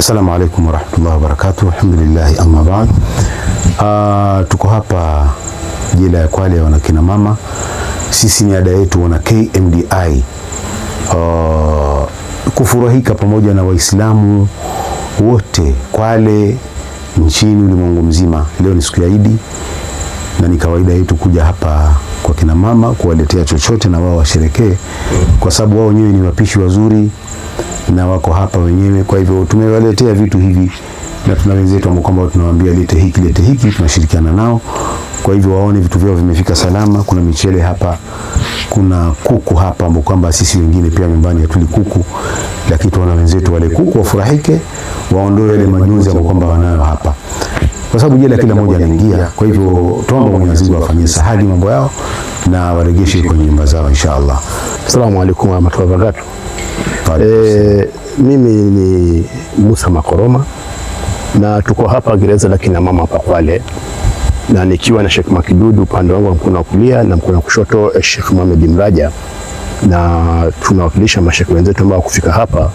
Assalamu alaikum warahmatullahi wabarakatuh. Alhamdulillah, amma ba'd. Tuko hapa jela ya Kwale ya wanakina mama. Sisi ni ada yetu wana KMDI kufurahika pamoja na Waislamu wote Kwale nchini, ulimwengu mzima. Leo ni siku ya Idi na ni kawaida yetu kuja hapa kwa kina mama kuwaletea chochote na wao washerekee, kwa sababu wao wenyewe ni wapishi wazuri na wako hapa wenyewe. Kwa hivyo tumewaletea vitu hivi, na tuna wenzetu ambao kwamba tunawaambia lete hiki, tunashirikiana nao. Kwa hivyo waone vitu vyao vimefika salama. Kuna michele hapa, kuna kuku hapa ambao kwamba sisi wengine pia nyumbani hatuli kuku, lakini tuona wenzetu wale kuku wafurahike, waondoe ile majonzi ambao kwamba wanayo hapa, kwa sababu jela kila mmoja anaingia. Kwa hivyo tuombe Mwenyezi Mungu afanyie sahali mambo yao na waregeshe kwenye nyumba zao inshallah. Assalamu alaykum wa rahmatullahi wa barakatuh. Mimi ni Musa Makoroma na tuko hapa gereza la kina mama hapa Kwale, na nikiwa na Sheikh Makidudu upande wangu mkono wa kulia na mkono wa kushoto Sheikh Mohamed Mraja, na tunawakilisha mashekhe wenzetu ambao kufika hapa,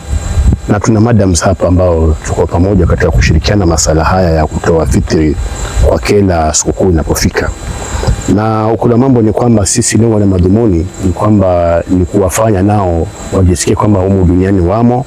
na tuna madams hapa ambao tuko pamoja katika kushirikiana masala haya ya kutoa fitri kwa kila sikukuu inapofika. Na ukula mambo ni kwamba sisi lengo na madhumuni ni kwamba ni kuwafanya nao wajisikie kwamba humu duniani wamo,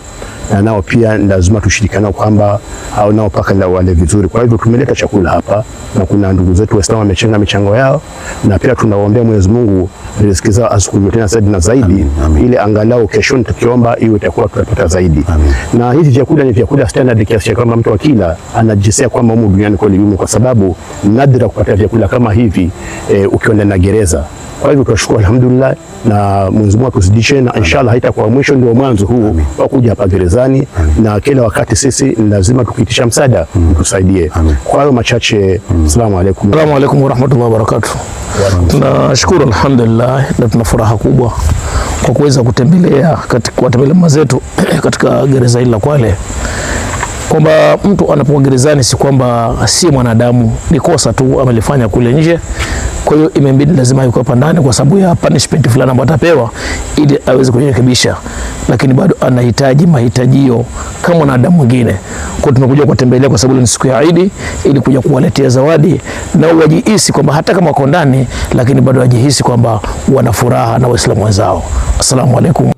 na nao pia lazima tushirikiane kwamba hao nao paka wale vizuri. Kwa hivyo tumeleta chakula hapa, na kuna ndugu zetu Waislamu wamechenga michango yao, na pia tunaombea Mwenyezi Mungu riziki zao azikuwe tena zaidi na zaidi, ili angalau kesho tukiomba iwe itakuwa tutapata zaidi. Amin. Na hizi vyakula ni vyakula standard kiasi kwamba mtu akila anajisikia kwamba humu duniani kweli yumo, kwa sababu nadra kupata vyakula kama hivi ukiwa ndani ya gereza. Kwa hivyo tunashukuru alhamdulillah, na Mwenyezi Mungu atuzidishe, na inshallah haitakuwa mwisho, ndio mwanzo huu wa kuja hapa gerezani. Na kila wakati sisi lazima tukiitisha msaada tusaidie. Kwa hiyo machache, assalamu alaykum. Assalamu alaykum wa rahmatullahi wa barakatuh. Tunashukuru alhamdulillah, na tuna furaha kubwa kwa kuweza kutembelea kuwatembelea mama zetu katika gereza hili la Kwale, kwamba mtu anapokuwa gerezani si kwamba si mwanadamu, ni kosa tu amelifanya kule nje. Kwa hiyo imebidi lazima yuko hapa ndani kwa sababu ya punishment fulani ambayo atapewa ili aweze kujirekebisha, lakini bado anahitaji mahitajio kama mwanadamu mwingine. Kwa tumekuja kuwatembelea kwa sababu ni siku ya Idi, ili kuja kuwaletea zawadi na wajihisi kwamba hata kama wako ndani, lakini bado wajihisi kwamba wana furaha na Waislamu wenzao. Assalamu alaykum.